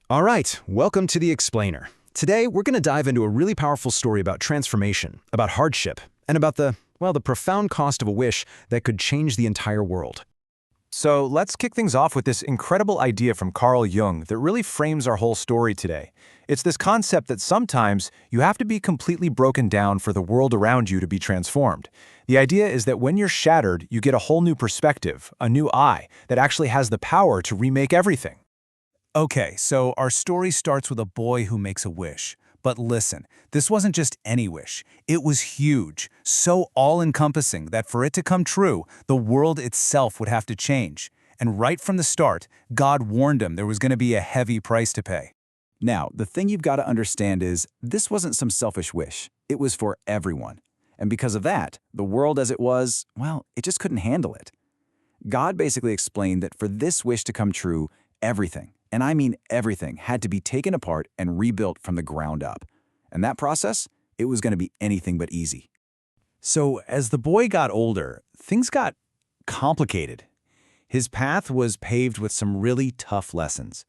All right, welcome to The Explainer. Today, we're going to dive into a really powerful story about transformation, about hardship, and about the profound cost of a wish that could change the entire world. So let's kick things off with this incredible idea from Carl Jung that really frames our whole story today. It's this concept that sometimes you have to be completely broken down for the world around you to be transformed. The idea is that when you're shattered, you get a whole new perspective, a new eye, that actually has the power to remake everything. Okay, so our story starts with a boy who makes a wish. But listen, this wasn't just any wish. It was huge, so all-encompassing that for it to come true, the world itself would have to change. And right from the start, God warned him there was going to be a heavy price to pay. Now, the thing you've got to understand is this wasn't some selfish wish. It was for everyone. And because of that, the world as it was, well, it just couldn't handle it. God basically explained that for this wish to come true, everything, and I mean everything, had to be taken apart and rebuilt from the ground up. And that process, it was going to be anything but easy. So as the boy got older, things got complicated. His path was paved with some really tough lessons.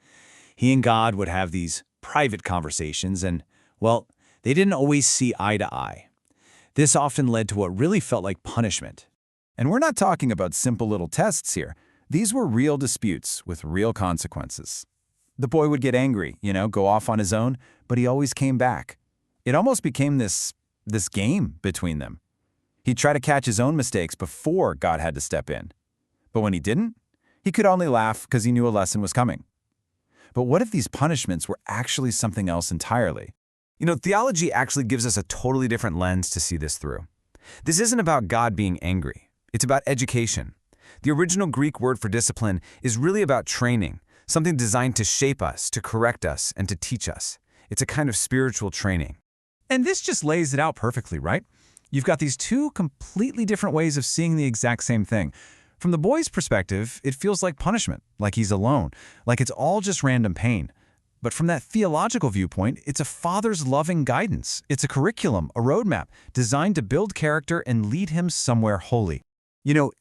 He and God would have these private conversations and, well, they didn't always see eye to eye. This often led to what really felt like punishment. And we're not talking about simple little tests here. These were real disputes with real consequences. The boy would get angry, go off on his own, but he always came back. It almost became this game between them. He'd try to catch his own mistakes before God had to step in. But when he didn't, he could only laugh because he knew a lesson was coming. But what if these punishments were actually something else entirely? Theology actually gives us a totally different lens to see this through. This isn't about God being angry. It's about education. The original Greek word for discipline is really about training, something designed to shape us, to correct us, and to teach us. It's a kind of spiritual training. And this just lays it out perfectly, right? You've got these two completely different ways of seeing the exact same thing. From the boy's perspective, it feels like punishment, like he's alone, like it's all just random pain. But from that theological viewpoint, it's a father's loving guidance. It's a curriculum, a roadmap, designed to build character and lead him somewhere holy.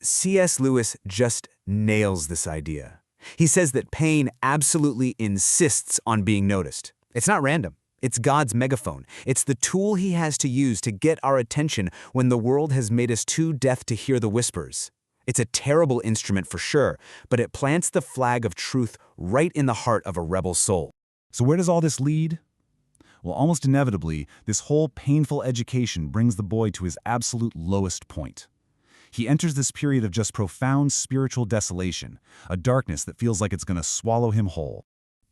C.S. Lewis just nails this idea. He says that pain absolutely insists on being noticed. It's not random. It's God's megaphone. It's the tool he has to use to get our attention when the world has made us too deaf to hear the whispers. It's a terrible instrument for sure, but it plants the flag of truth right in the heart of a rebel soul. So where does all this lead? Well, almost inevitably, this whole painful education brings the boy to his absolute lowest point. He enters this period of just profound spiritual desolation, a darkness that feels like it's going to swallow him whole.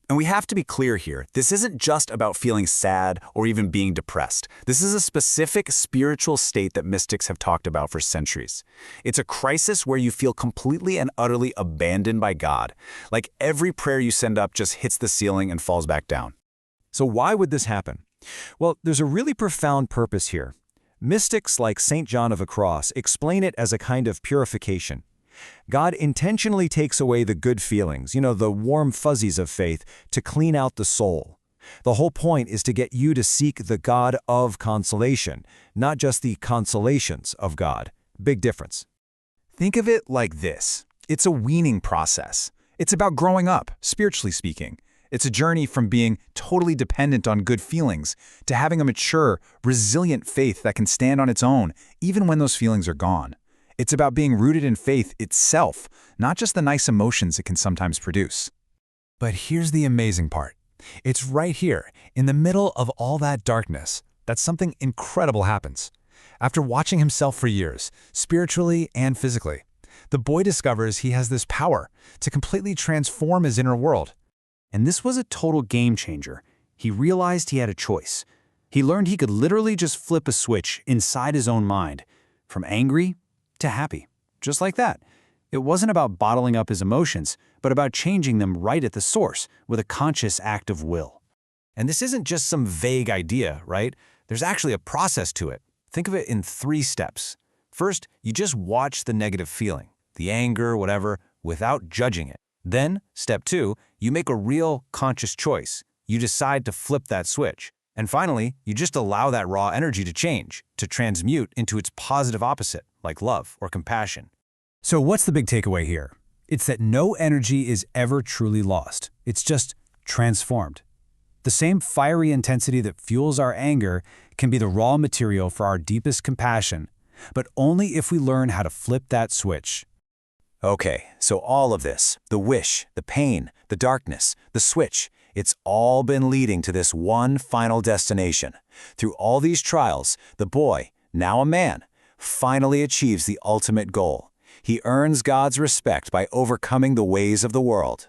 And we have to be clear here, this isn't just about feeling sad or even being depressed. This is a specific spiritual state that mystics have talked about for centuries. It's a crisis where you feel completely and utterly abandoned by God, like every prayer you send up just hits the ceiling and falls back down. So why would this happen? Well, there's a really profound purpose here. Mystics like St. John of the Cross explain it as a kind of purification. God intentionally takes away the good feelings, the warm fuzzies of faith, to clean out the soul. The whole point is to get you to seek the God of consolation, not just the consolations of God. Big difference. Think of it like this. It's a weaning process. It's about growing up, spiritually speaking. It's a journey from being totally dependent on good feelings to having a mature, resilient faith that can stand on its own, even when those feelings are gone. It's about being rooted in faith itself, not just the nice emotions it can sometimes produce. But here's the amazing part. It's right here, in the middle of all that darkness, that something incredible happens. After watching himself for years, spiritually and physically, the boy discovers he has this power to completely transform his inner world. And this was a total game changer. He realized he had a choice. He learned he could literally just flip a switch inside his own mind, from angry to happy, just like that. It wasn't about bottling up his emotions, but about changing them right at the source with a conscious act of will. And this isn't just some vague idea, right? There's actually a process to it. Think of it in 3 steps. First, you just watch the negative feeling, the anger, whatever, without judging it. Then, step 2, you make a real conscious choice. You decide to flip that switch. And finally, you just allow that raw energy to change, to transmute into its positive opposite, like love or compassion. So what's the big takeaway here? It's that no energy is ever truly lost. It's just transformed. The same fiery intensity that fuels our anger can be the raw material for our deepest compassion, but only if we learn how to flip that switch. Okay, so all of this, the wish, the pain, the darkness, the switch, it's all been leading to this one final destination. Through all these trials, the boy, now a man, finally achieves the ultimate goal. He earns God's respect by overcoming the ways of the world.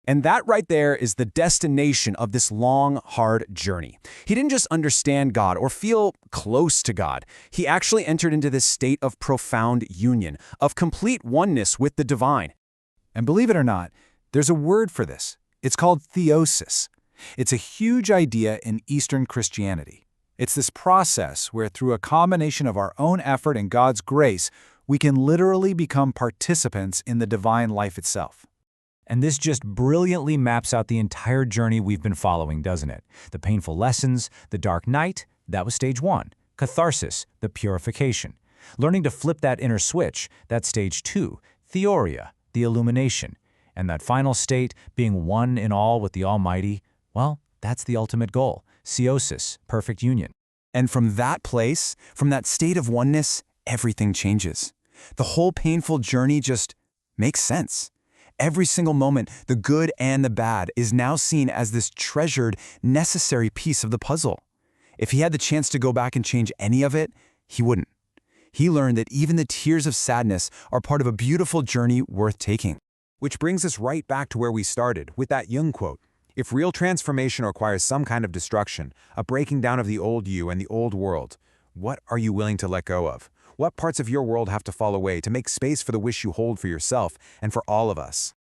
And that right there is the destination of this long, hard journey. He didn't just understand God or feel close to God. He actually entered into this state of profound union, of complete oneness with the divine. And believe it or not, there's a word for this. It's called theosis. It's a huge idea in Eastern Christianity. It's this process where through a combination of our own effort and God's grace, we can literally become participants in the divine life itself. And this just brilliantly maps out the entire journey we've been following, doesn't it? The painful lessons, the dark night, that was stage 1. Catharsis, the purification. Learning to flip that inner switch, that's stage 2. Theoria, the illumination. And that final state, being one in all with the Almighty, well, that's the ultimate goal. Theosis, perfect union. And from that place, from that state of oneness, everything changes. The whole painful journey just makes sense. Every single moment, the good and the bad, is now seen as this treasured, necessary piece of the puzzle. If he had the chance to go back and change any of it, he wouldn't. He learned that even the tears of sadness are part of a beautiful journey worth taking. Which brings us right back to where we started, with that Jung quote. If real transformation requires some kind of destruction, a breaking down of the old you and the old world, what are you willing to let go of? What parts of your world have to fall away to make space for the wish you hold for yourself and for all of us?